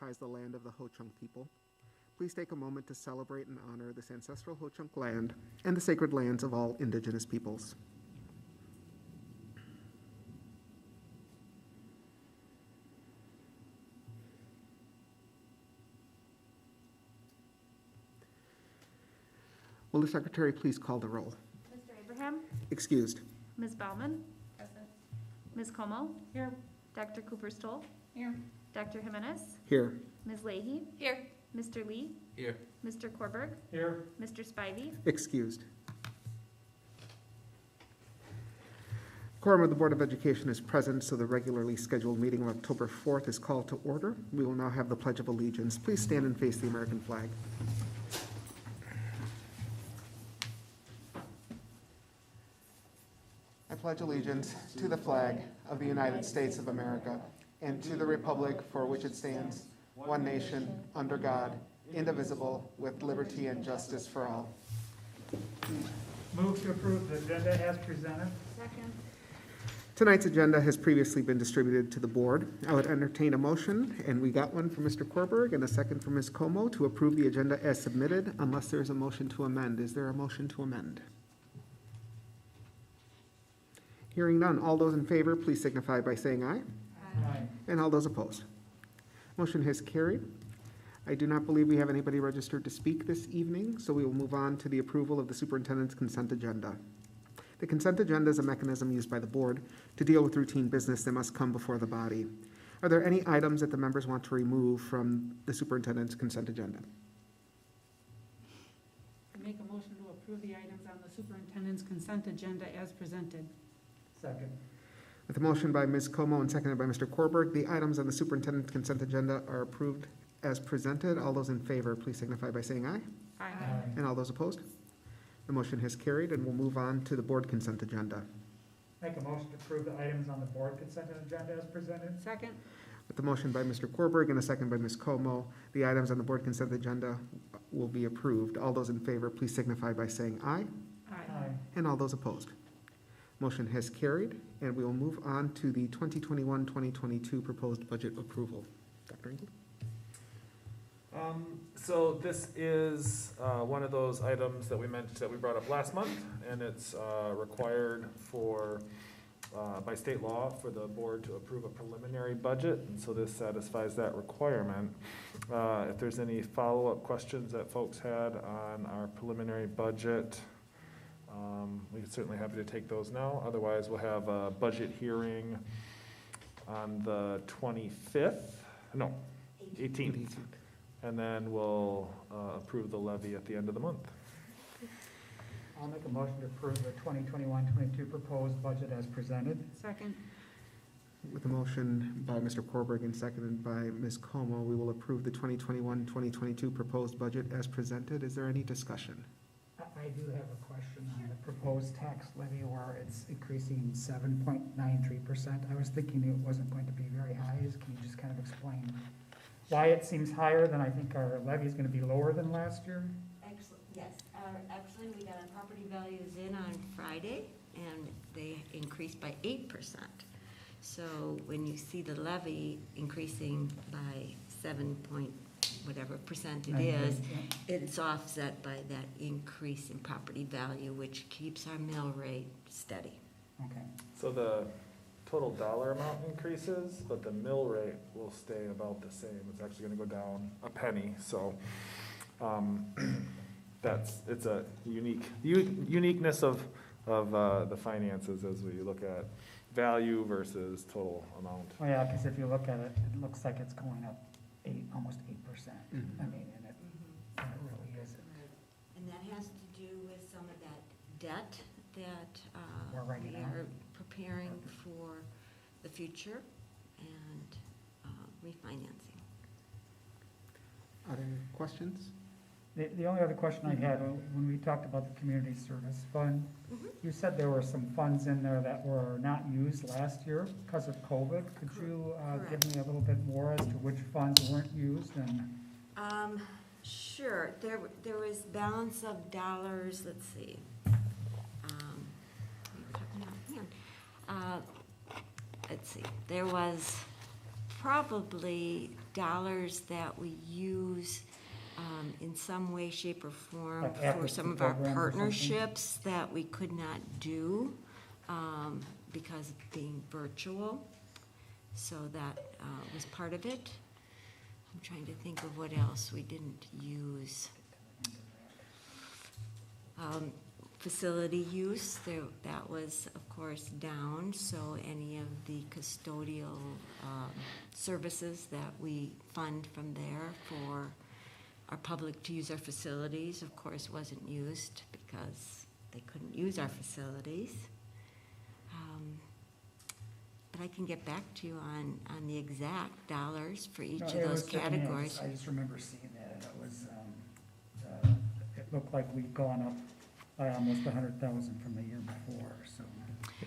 occupies the land of the Ho-Chunk people. Please take a moment to celebrate and honor this ancestral Ho-Chunk land and the sacred lands of all Indigenous peoples. Will the secretary please call the roll? Mr. Abraham? Excused. Ms. Baumann? Present. Ms. Como? Here. Dr. Cooper-Stoll? Here. Dr. Jimenez? Here. Ms. Leahy? Here. Mr. Lee? Here. Mr. Korberg? Here. Mr. Spivey? Excused. Quorum of the Board of Education is present, so the regularly scheduled meeting of October 4th is called to order. We will now have the Pledge of Allegiance. Please stand and face the American flag. I pledge allegiance to the flag of the United States of America and to the republic for which it stands, one nation, under God, indivisible, with liberty and justice for all. Move to approve the agenda as presented. Second. Tonight's agenda has previously been distributed to the board. I would entertain a motion, and we got one from Mr. Korberg and a second from Ms. Como, to approve the agenda as submitted, unless there is a motion to amend. Is there a motion to amend? Hearing none, all those in favor, please signify by saying aye. Aye. And all those opposed. Motion has carried. I do not believe we have anybody registered to speak this evening, so we will move on to the approval of the superintendent's consent agenda. The consent agenda is a mechanism used by the board to deal with routine business that must come before the body. Are there any items that the members want to remove from the superintendent's consent agenda? I make a motion to approve the items on the superintendent's consent agenda as presented. Second. With a motion by Ms. Como and seconded by Mr. Korberg, the items on the superintendent's consent agenda are approved as presented. All those in favor, please signify by saying aye. Aye. And all those opposed? The motion has carried, and we'll move on to the board consent agenda. Make a motion to approve the items on the board consent agenda as presented. Second. With the motion by Mr. Korberg and a second by Ms. Como, the items on the board consent agenda will be approved. All those in favor, please signify by saying aye. Aye. And all those opposed? Motion has carried, and we will move on to the 2021-2022 proposed budget approval. Dr. Ingle? So this is one of those items that we mentioned, that we brought up last month, and it's required for, by state law, for the board to approve a preliminary budget, and so this satisfies that requirement. If there's any follow-up questions that folks had on our preliminary budget, we're certainly happy to take those now. Otherwise, we'll have a budget hearing on the 18th. And then we'll approve the levy at the end of the month. I'll make a motion to approve the 2021-22 proposed budget as presented. Second. With a motion by Mr. Korberg and seconded by Ms. Como, we will approve the 2021-2022 proposed budget as presented. Is there any discussion? I do have a question on the proposed tax levy where it's increasing 7.93%. I was thinking it wasn't going to be very high. Can you just kind of explain why it seems higher than I think our levy is going to be lower than last year? Yes, actually, we got our property values in on Friday, and they increased by 8%. So when you see the levy increasing by 7 point whatever percent it is, it's offset by that increase in property value, which keeps our mill rate steady. Okay. So the total dollar amount increases, but the mill rate will stay about the same. It's actually gonna go down a penny, so, it's a uniqueness of the finances as we look at value versus total amount. Well, yeah, because if you look at it, it looks like it's going up almost 8%. I mean, and it really isn't. And that has to do with some of that debt that We're writing we out. are preparing for the future and refinancing. Other questions? The only other question I had, when we talked about the community service fund, you said there were some funds in there that were not used last year because of COVID. Could you give me a little bit more as to which funds weren't used? And Sure, there was balance of dollars, let's see. Let's see, there was probably dollars that we use in some way, shape, or form Like for after some of school our program or something? partnerships that we could not do because of being virtual. So that was part of it. I'm trying to think of what else we didn't use. Facility use, that was, of course, down, so any of the custodial services that we fund from there for our public to use our facilities, of course, wasn't used because they couldn't use our facilities. But I can get back to you on the exact dollars for each No, of it those was sitting there. categories. I just remember seeing that, and it was, it looked like we'd gone up by almost 100,000 from the year before, so.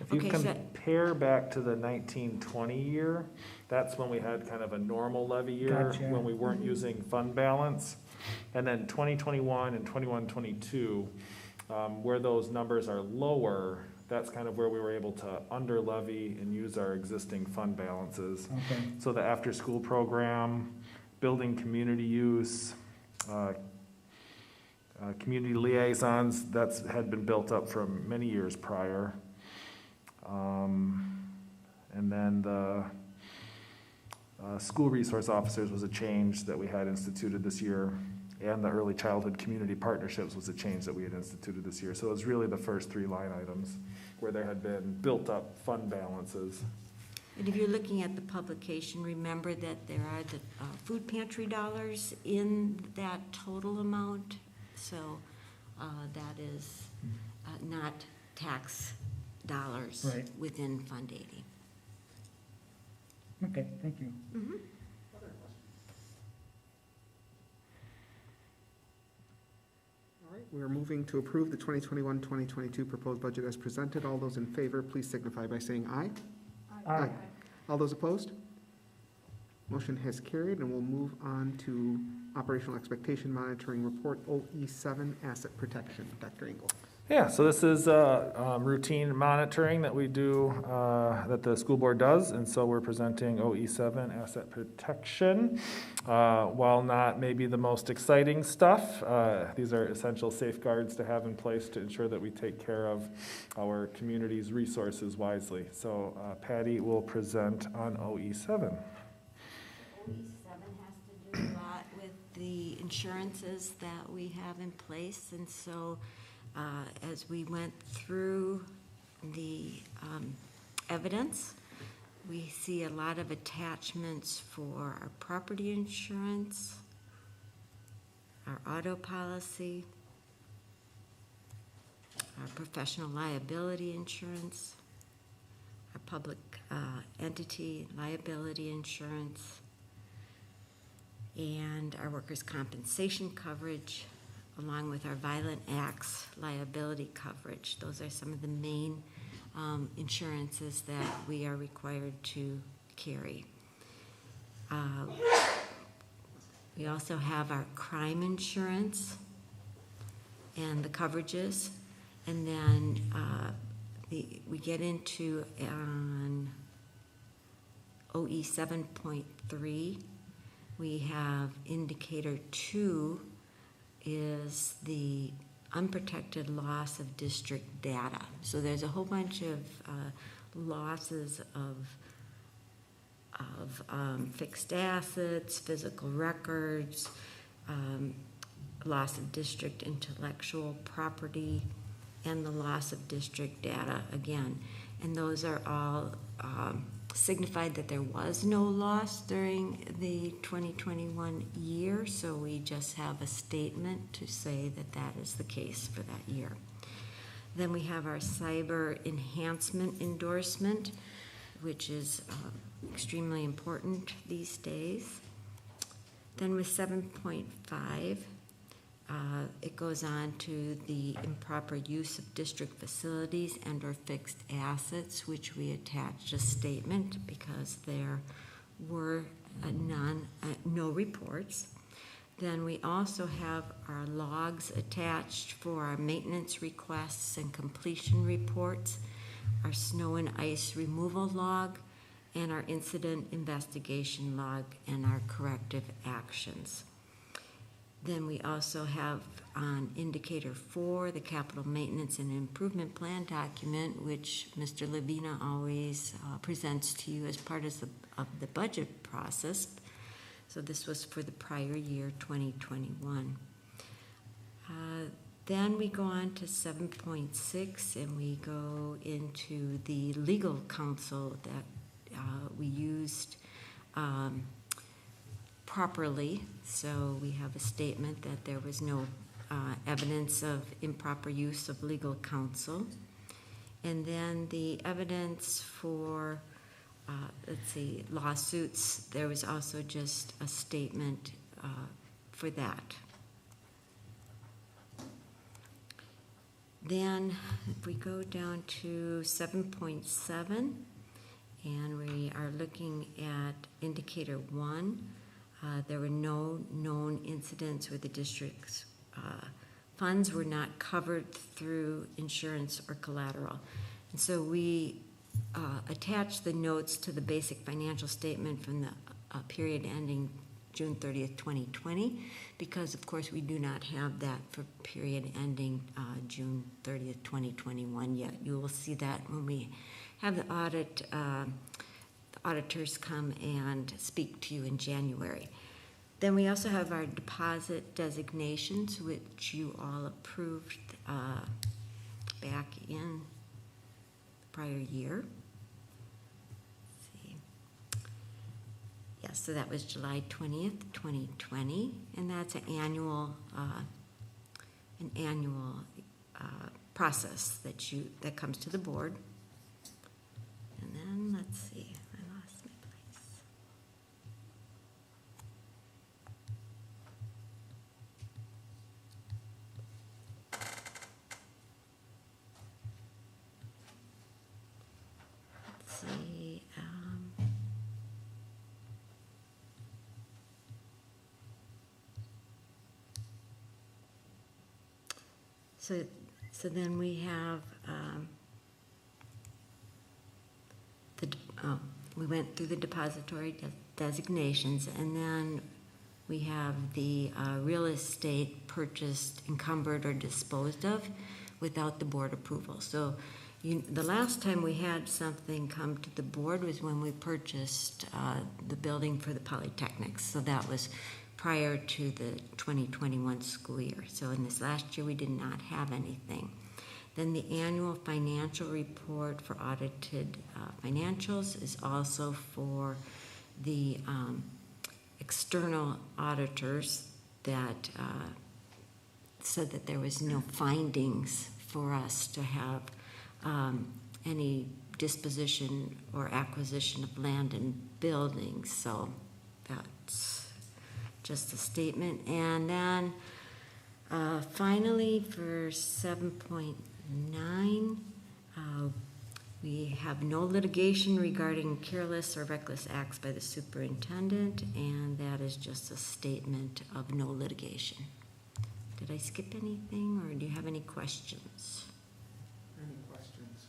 If you Okay, so- compare back to the 1920 year, that's when we had kind of a normal levy year, Gotcha. when we weren't using fund balance. And then 2021 and 21-22, where those numbers are lower, that's kind of where we were able to under levy and use our existing fund balances. Okay, So the after-school program, building community use, community liaisons, that's had been built up from many years prior. And then the school resource officers was a change that we had instituted this year, and the early childhood community partnerships was a change that we had instituted this year. So it was really the first three line items where there had been built up fund balances. And if you're looking at the publication, remember that there are the food pantry dollars in that total amount. So that is not tax dollars Right. within Fund 80. okay, thank you. Mhm. All right, we're moving to approve the 2021-2022 proposed budget as presented. All those in favor, please signify by saying aye. Aye. All those opposed? Motion has carried, and we'll move on to Operational Expectation Monitoring Report, OE7 Asset Protection. Dr. Engel. Yeah, so this is routine monitoring that we do, that the school board does, and so we're presenting OE7 asset protection. While not maybe the most exciting stuff, these are essential safeguards to have in place to ensure that we take care of our community's resources wisely. So Patty will present on OE7. OE7 has to do a lot with the insurances that we have in place, and so as we went through the evidence, we see a lot of attachments for our property insurance, our auto policy, our professional liability insurance, our public entity liability insurance, and our workers' compensation coverage, along with our violent acts liability coverage. Those are some of the main insurances that we are required to carry. We also have our crime insurance and the coverages. And then we get into on OE 7.3, we have indicator 2 is the unprotected loss of district data. So there's a whole bunch of losses of fixed assets, physical records, loss of district intellectual property, and the loss of district data again. And those are all signified that there was no loss during the 2021 year, so we just have a statement to say that that is the case for that year. Then we have our cyber enhancement endorsement, which is extremely important these days. Then with 7.5, it goes on to the improper use of district facilities and or fixed assets, which we attached a statement because there were no reports. Then we also have our logs attached for our maintenance requests and completion reports, our snow and ice removal log, and our incident investigation log, and our corrective actions. Then we also have on indicator 4, the capital maintenance and improvement plan document, which Mr. Levina always presents to you as part of the budget process. So this was for the prior year, 2021. Then we go on to 7.6, and we go into the legal counsel that we used properly. So we have a statement that there was no evidence of improper use of legal counsel. And then the evidence for, lawsuits, there was also just a statement for that. Then if we go down to 7.7, and we are looking at indicator 1, there were no known incidents where the district's funds were not covered through insurance or collateral. And so we attached the notes to the basic financial statement from the period ending June 30th, 2020, because of course we do not have that for period ending June 30th, 2021 yet. You will see that when we have the auditors come and speak to you in January. Then we also have our deposit designations, which you all approved back in the prior year. Let's see. Yes, so that was July 20th, 2020, and that's an annual process that comes to the board. And then let's see. So then we have we went through the depository designations, and then we have the real estate purchased, encumbered, or disposed of without the board approval. So the last time we had something come to the board was when we purchased the building for the polytechnics. So that was prior to the 2021 school year. So in this last year, we did not have anything. Then the annual financial report for audited financials is also for the external auditors that said that there was no findings for us to have any disposition or acquisition of land and buildings. So that's just a statement. And then finally for 7.9, we have no litigation regarding careless or reckless acts by the superintendent, and that is just a statement of no litigation. Did I skip anything, or do you have any questions? Any questions?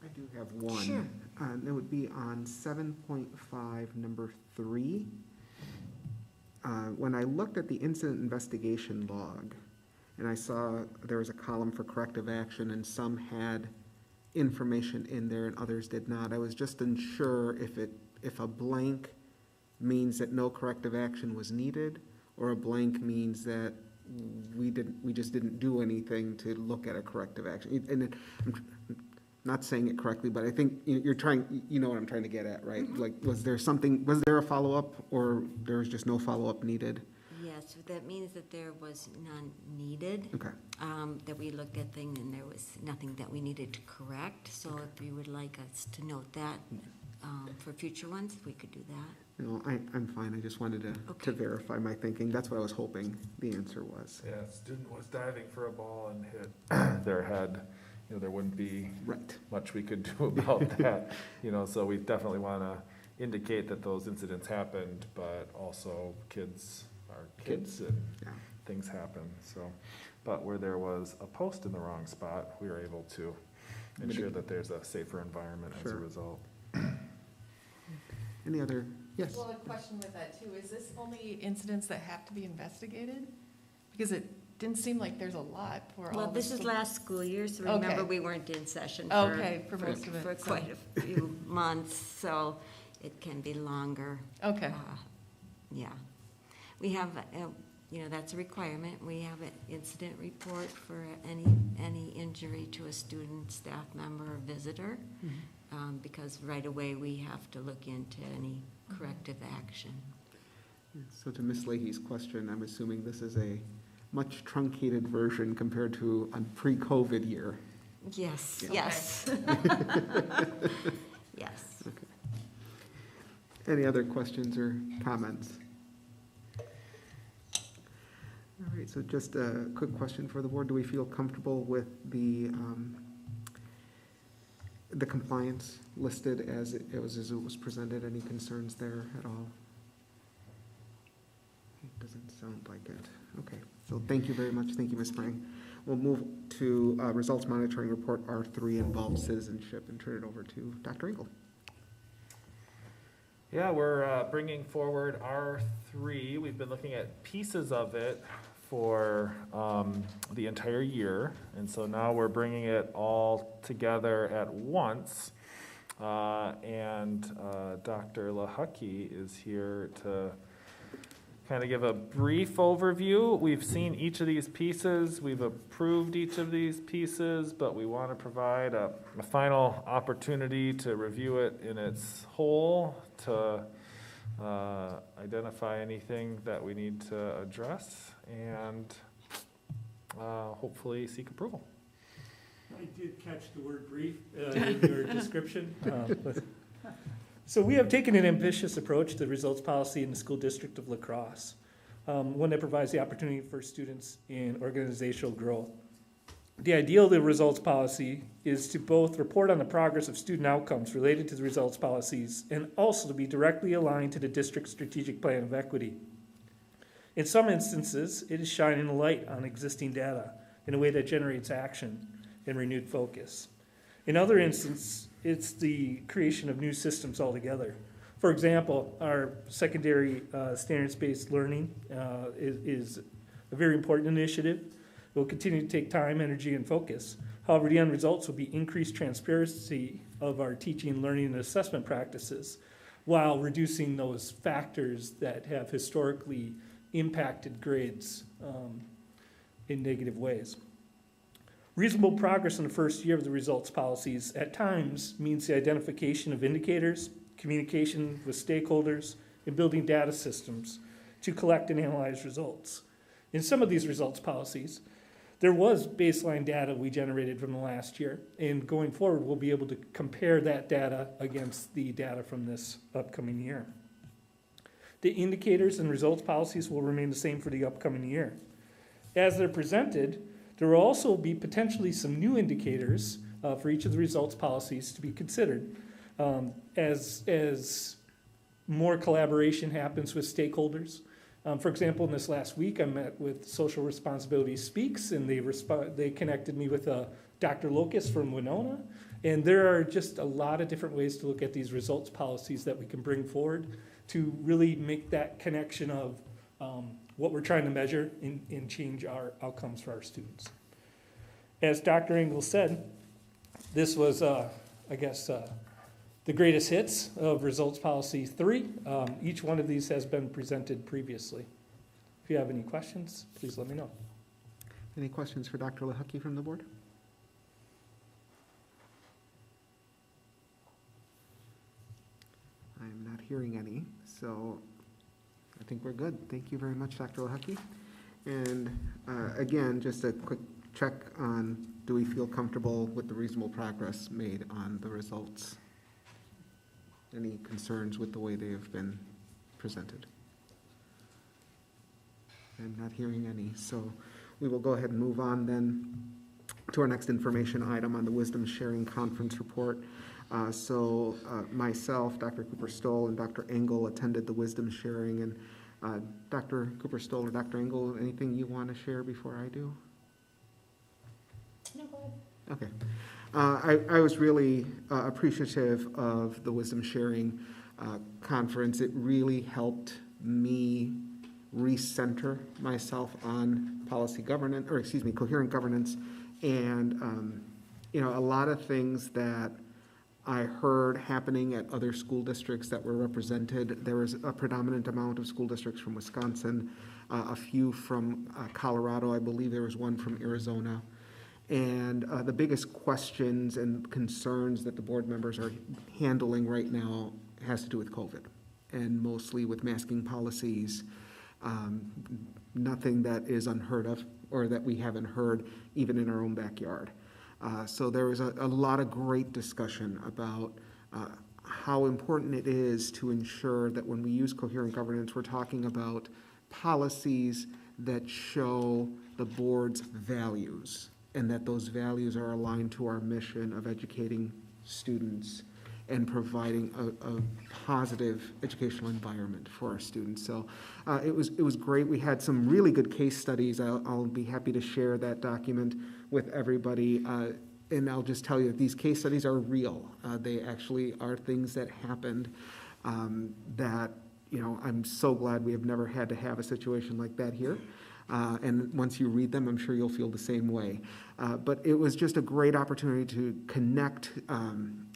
I do have one. Sure. That would be on 7.5, number 3. When I looked at the incident investigation log, and I saw there was a column for corrective action, and some had information in there and others did not, I was just unsure if a blank means that no corrective action was needed, or a blank means that we just didn't do anything to look at a corrective action. And I'm not saying it correctly, but I think you're trying, you know what I'm trying to get at, right? Mm-hmm. Like, was there a follow-up, or there was just no follow-up needed? Yes, that means that there was none needed. Okay. That we looked at things and there was nothing that we needed to correct. So Okay. if you would like us to note that for future ones, we could do that. No, I'm fine. I just wanted to Okay. verify my thinking. That's what I was hoping the answer was. Yeah, a student was diving for a ball and hit their head. You know, there wouldn't be Right. much we could do about that. You know, so we definitely want to indicate that those incidents happened, but also kids our kids and Yeah. things happen, so. But where there was a post in the wrong spot, we were able to ensure that there's a safer environment as a Sure. result. Any other, yes? Well, a question with that too, is this only incidents that have to be investigated? Because it didn't seem like there's a lot for all Well, the this is school- last school year, so remember, Okay. we weren't in session Okay, for most of it. for so- quite a few months, so it can be longer. Okay, Yeah. We have, that's a requirement. We have an incident report for any injury to a student, staff member, or visitor, because right away we have to look into any corrective action. So to Ms. Leahy's question, I'm assuming this is a much truncated version compared to a pre-COVID year. Yes, Okay. yes. Yes. Any other questions or comments? All right, so just a quick question for the board. Do we feel comfortable with the compliance listed as it was presented? Any concerns there at all? It doesn't sound like it. Okay, so thank you very much. Thank you, Ms. Sprang. We'll move to Results Monitoring Report R3, Involved Citizenship, and turn it over to Dr. Engel. Yeah, we're bringing forward R3. We've been looking at pieces of it for the entire year, and so now we're bringing it all together at once. And Dr. Lahucky is here to kind of give a brief overview. We've seen each of these pieces, we've approved each of these pieces, but we want to provide a final opportunity to review it in its whole, to identify anything that we need to address, and hopefully seek approval. I did catch the word brief in your description. So we have taken an ambitious approach to the results policy in the school district of La Crosse, one that provides the opportunity for students in organizational growth. The ideal of the results policy is to both report on the progress of student outcomes related to the results policies and also to be directly aligned to the district's strategic plan of equity. In some instances, it is shining a light on existing data in a way that generates action and renewed focus. In other instances, it's the creation of new systems altogether. For example, our secondary standards-based learning is a very important initiative. It will continue to take time, energy, and focus. However, the end results will be increased transparency of our teaching, learning, and assessment practices while reducing those factors that have historically impacted grades in negative ways. Reasonable progress in the first year of the results policies at times means the identification of indicators, communication with stakeholders, and building data systems to collect and analyze results. In some of these results policies, there was baseline data we generated from the last year, and going forward, we'll be able to compare that data against the data from this upcoming year. The indicators and results policies will remain the same for the upcoming year. As they're presented, there will also be potentially some new indicators for each of the results policies to be considered as more collaboration happens with stakeholders. For example, in this last week, I met with Social Responsibility Speaks, and they connected me with Dr. Locus from Winona. And there are just a lot of different ways to look at these results policies that we can bring forward to really make that connection of what we're trying to measure and change our outcomes for our students. As Dr. Engel said, this was, the greatest hits of Results Policy 3. Each one of these has been presented previously. If you have any questions, please let me know. Any questions for Dr. Lahucky from the board? I'm not hearing any, so I think we're good. Thank you very much, Dr. Lahucky. And again, just a quick check on, do we feel comfortable with the reasonable progress made on the results? Any concerns with the way they have been presented? I'm not hearing any, so we will go ahead and move on then to our next information item on the Wisdom Sharing Conference Report. Myself, Dr. Cooper Stoll, and Dr. Engel attended the Wisdom Sharing, and Dr. Cooper-Stoll or Dr. Engel, anything you want to share before I do? No, go ahead. Okay. I was really appreciative of the Wisdom Sharing Conference. It really helped me recenter myself on policy governance, or excuse me, coherent governance. And, a lot of things that I heard happening at other school districts that were represented. There was a predominant amount of school districts from Wisconsin, a few from Colorado. I believe there was one from Arizona. And the biggest questions and concerns that the board members are handling right now has to do with COVID, and mostly with masking policies. Nothing that is unheard of or that we haven't heard even in our own backyard. So there was a lot of great discussion about how important it is to ensure that when we use coherent governance, we're talking about policies that show the board's values, and that those values are aligned to our mission of educating students and providing a positive educational environment for our students. So it was great. We had some really good case studies. I'll be happy to share that document with everybody. And I'll just tell you that these case studies are real. They actually are things that happened that, I'm so glad we have never had to have a situation like that here. And once you read them, I'm sure you'll feel the same way. But it was just a great opportunity to connect,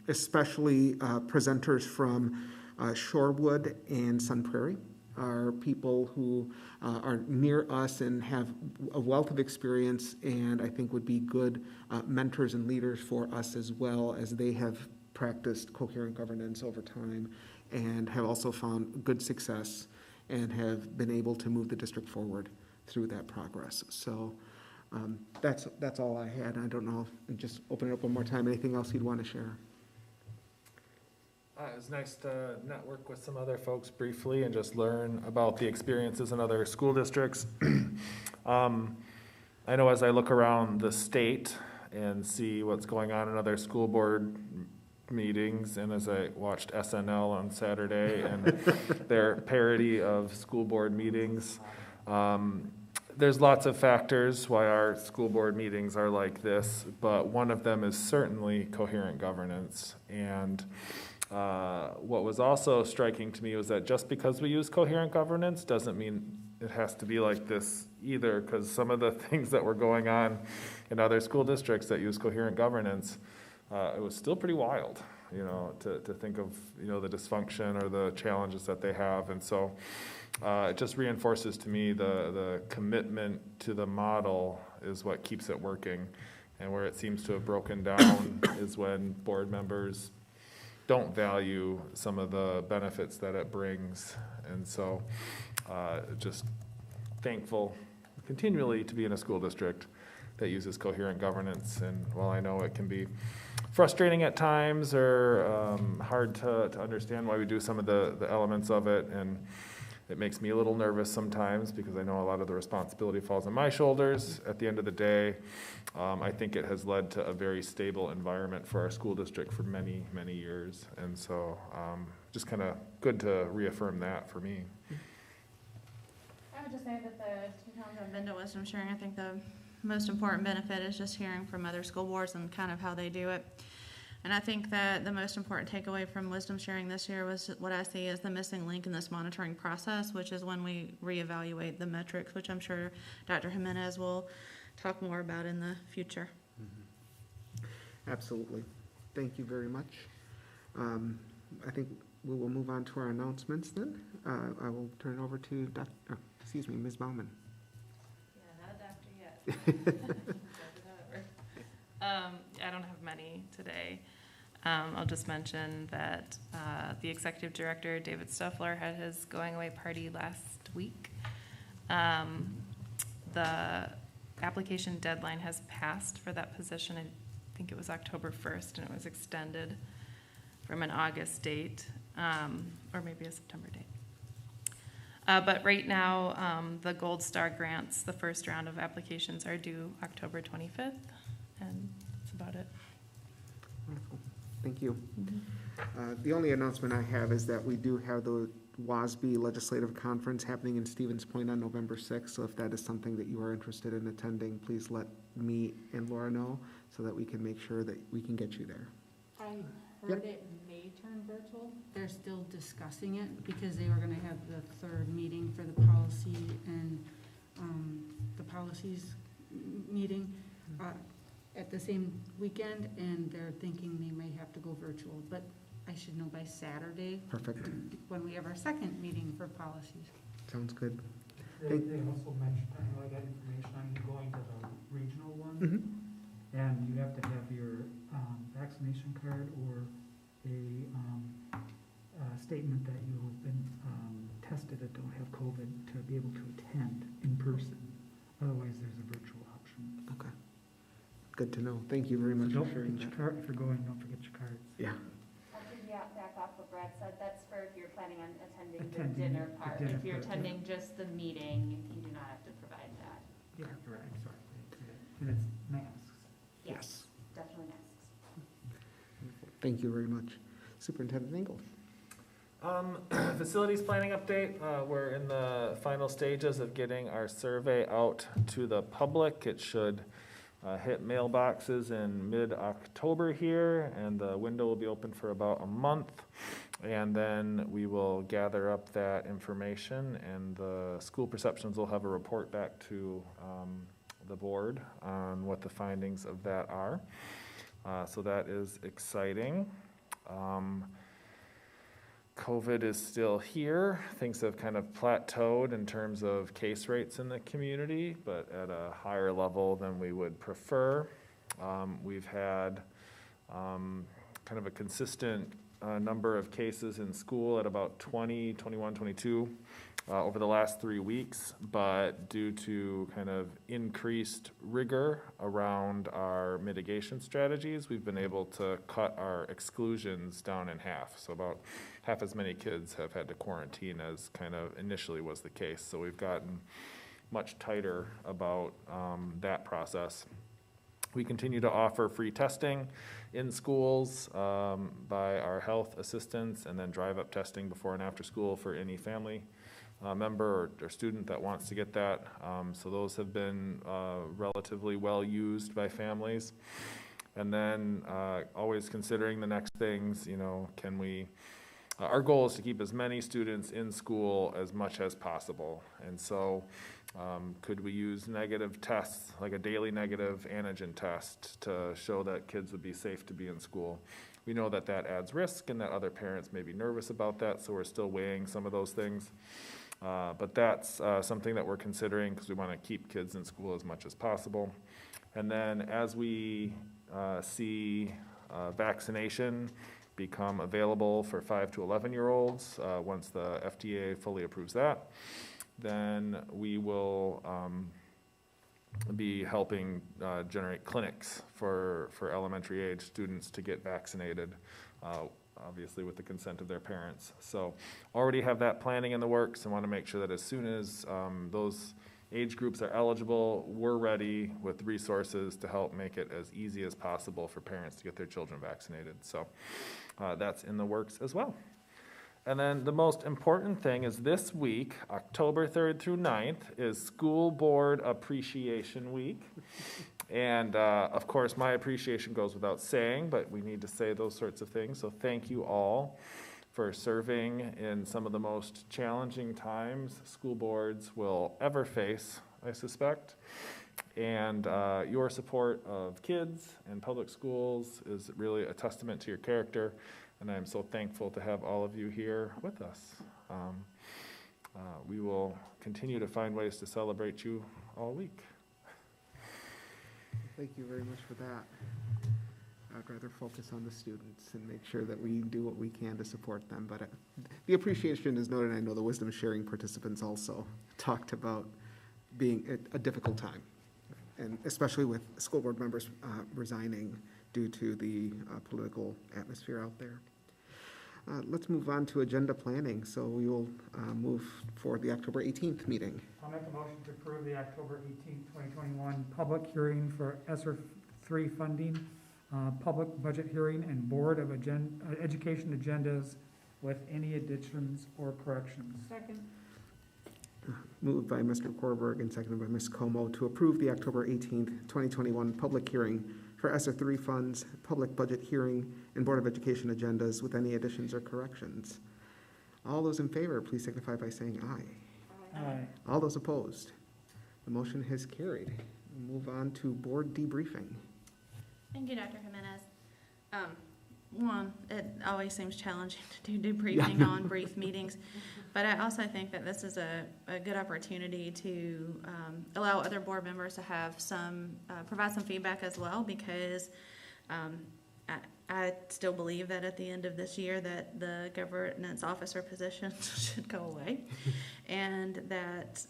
especially presenters from Shorewood and Sun Prairie, are people who are near us and have a wealth of experience, and I think would be good mentors and leaders for us, as well as they have practiced coherent governance over time and have also found good success and have been able to move the district forward through that progress. So that's all I had. I don't know, just open it up one more time. Anything else you'd want to share? It was nice to network with some other folks briefly and just learn about the experiences in other school districts. I know as I look around the state and see what's going on in other school board meetings, and as I watched SNL on Saturday and their parody of school board meetings, there's lots of factors why our school board meetings are like this, but one of them is certainly coherent governance. And what was also striking to me was that just because we use coherent governance doesn't mean it has to be like this either, because some of the things that were going on in other school districts that use coherent governance, it was still pretty wild, to think of, the dysfunction or the challenges that they have. And so it just reinforces to me the commitment to the model is what keeps it working. And where it seems to have broken down is when board members don't value some of the benefits that it brings. And so just thankful continually to be in a school district that uses coherent governance. And while I know it can be frustrating at times or hard to understand why we do some of the elements of it, and it makes me a little nervous sometimes because I know a lot of the responsibility falls on my shoulders. At the end of the day, I think it has led to a very stable environment for our school district for many, many years. And so just kind of good to reaffirm that for me. I would just say that the 2 times I've been to Wisdom Sharing, I think the most important benefit is just hearing from other school boards and kind of how they do it. And I think that the most important takeaway from Wisdom Sharing this year was what I see as the missing link in this monitoring process, which is when we reevaluate the metrics, which I'm sure Dr. Jimenez will talk more about in the future. Absolutely. Thank you very much. I think we will move on to our announcements then. I will turn it over to Ms. Baumann. Yeah, not a doctor yet. I don't have many today. I'll just mention that the executive director, David Stoeffler, had his going away party last week. The application deadline has passed for that position. I think it was October 1st, and it was extended from an August date, or maybe a September date. But right now, the Gold Star grants, the first round of applications are due October 25th, and that's about it. Wonderful. Thank you. The only announcement I have is that we do have the WASB Legislative Conference happening in Stevens Point on November 6th. So if that is something that you are interested in attending, please let me and Laura know so that we can make sure that we can get you there. I Yep. heard it may turn virtual. They're still discussing it because they were gonna have the third meeting for the policy and, the policies meeting, at the same weekend, and they're thinking they may have to go virtual, but I should know by Saturday Perfect. when we have our second meeting for policies. Sounds good. They also mentioned, I know I got information on you going to the regional one, Mhm. and you have to have your vaccination card or a statement that you've been tested and don't have COVID to be able to attend in person. Otherwise, there's a virtual option. Okay. Good to know. Thank you very So much don't for sharing forget your that. card, if you're going, don't forget your cards. Yeah. I'll back off what Brad said. That's for if you're planning on attending the Attending dinner the part. dinner If you're part, yeah. attending just the meeting, you do not have to provide that. Yeah, you're right, I'm sorry. And it's masks. Yes. Definitely masks. Thank you very much. Superintendent Engel. Facilities planning update, we're in the final stages of getting our survey out to the public. It should hit mailboxes in mid-October here, and the window will be open for about a month. And then we will gather up that information, and the school perceptions will have a report back to the board on what the findings of that are. So that is exciting. COVID is still here. Things have kind of plateaued in terms of case rates in the community, but at a higher level than we would prefer. We've had kind of a consistent number of cases in school at about 20, 21, 22 over the last 3 weeks, but due to kind of increased rigor around our mitigation strategies, we've been able to cut our exclusions down in half. So about half as many kids have had to quarantine as kind of initially was the case. So we've gotten much tighter about that process. We continue to offer free testing in schools by our health assistants, and then drive-up testing before and after school for any family member or student that wants to get that. So those have been relatively well used by families. And then always considering the next things, you know, can we, our goal is to keep as many students in school as much as possible. And so could we use negative tests, like a daily negative antigen test, to show that kids would be safe to be in school? We know that that adds risk and that other parents may be nervous about that, so we're still weighing some of those things. But that's something that we're considering because we want to keep kids in school as much as possible. And then as we see vaccination become available for 5 to 11-year-olds, once the FDA fully approves that, then we will be helping generate clinics for elementary age students to get vaccinated, obviously with the consent of their parents. So already have that planning in the works and want to make sure that as soon as those age groups are eligible, we're ready with resources to help make it as easy as possible for parents to get their children vaccinated. So that's in the works as well. And then the most important thing is this week, October 3rd through 9th, is School Board Appreciation Week. And of course, my appreciation goes without saying, but we need to say those sorts of things. So thank you all for serving in some of the most challenging times school boards will ever face, I suspect. And your support of kids and public schools is really a testament to your character. And I'm so thankful to have all of you here with us. We will continue to find ways to celebrate you all week. Thank you very much for that. I'd rather focus on the students and make sure that we do what we can to support them. But the appreciation is noted. I know the wisdom sharing participants also talked about being a difficult time, and especially with school board members resigning due to the political atmosphere out there. Let's move on to agenda planning. So we will move for the October 18th meeting. I'll make a motion to approve the October 18th, 2021 public hearing for ESSER 3 funding, public budget hearing, and Board of Education agendas with any additions or corrections. Second. Moved by Mr. Korberg and seconded by Ms. Como to approve the October 18th, 2021 public hearing for ESSER 3 funds, public budget hearing, and Board of Education agendas with any additions or corrections. All those in favor, please signify by saying aye. Aye. All those opposed? The motion has carried. We'll move on to board debriefing. Thank you, Dr. Jimenez. One, it always seems challenging to do debriefing on brief meetings, but I also think that this is a good opportunity to allow other board members to have provide some feedback as well, because I still believe that at the end of this year that the governance officer position should go away, and that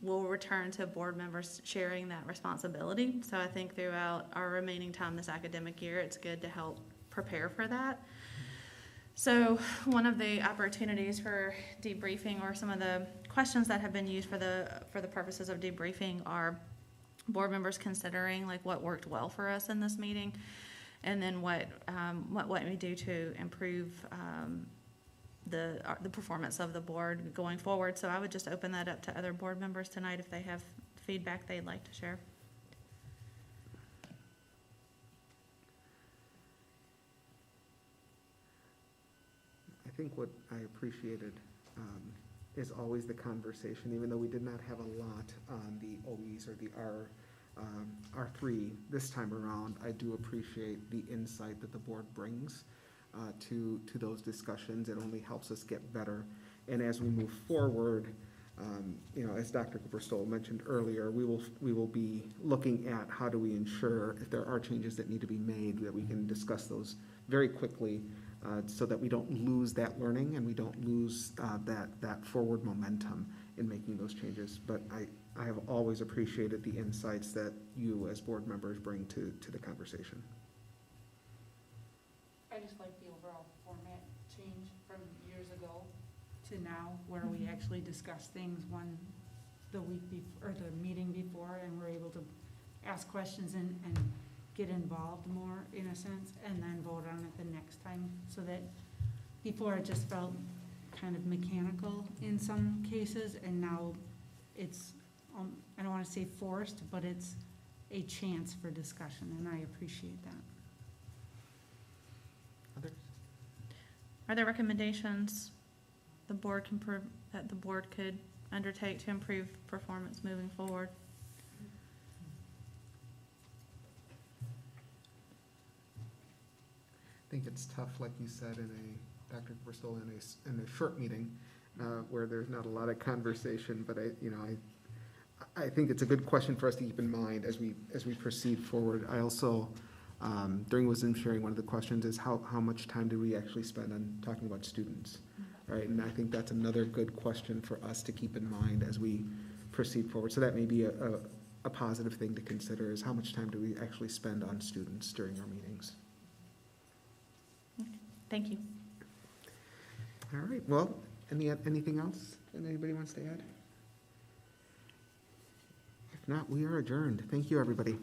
we'll return to board members sharing that responsibility. So I think throughout our remaining time this academic year, it's good to help prepare for that. So one of the opportunities for debriefing, or some of the questions that have been used for the purposes of debriefing, are board members considering like what worked well for us in this meeting, and then what we do to improve the performance of the board going forward. So I would just open that up to other board members tonight if they have feedback they'd like to share. I think what I appreciated is always the conversation, even though we did not have a lot on the OEs or the R3 this time around. I do appreciate the insight that the board brings to those discussions. It only helps us get better. And as we move forward, as Dr. Cooper-Stoll mentioned earlier, we will be looking at how do we ensure if there are changes that need to be made, that we can discuss those very quickly, so that we don't lose that learning and we don't lose that forward momentum in making those changes. But I have always appreciated the insights that you as board members bring to the conversation. I just like the overall format change from years ago to now, where we actually discuss things the week before, or the meeting before, and we're able to ask questions and get involved more in a sense, and then vote on it the next time. So that before it just felt kind of mechanical in some cases, and now it's, I don't want to say forced, but it's a chance for discussion, and I appreciate that. Others? Are there recommendations that the board could undertake to improve performance moving forward? I think it's tough, like you said, Dr. Cooper-Stoll, in a short meeting where there's not a lot of conversation. But I think it's a good question for us to keep in mind as we proceed forward. I also, during wisdom sharing, one of the questions is how much time do we actually spend on talking about students, right? And I think that's another good question for us to keep in mind as we proceed forward. So that may be a positive thing to consider, is how much time do we actually spend on students during our meetings. Thank you. All right, well, anything else that anybody wants to add? If not, we are adjourned. Thank you, everybody.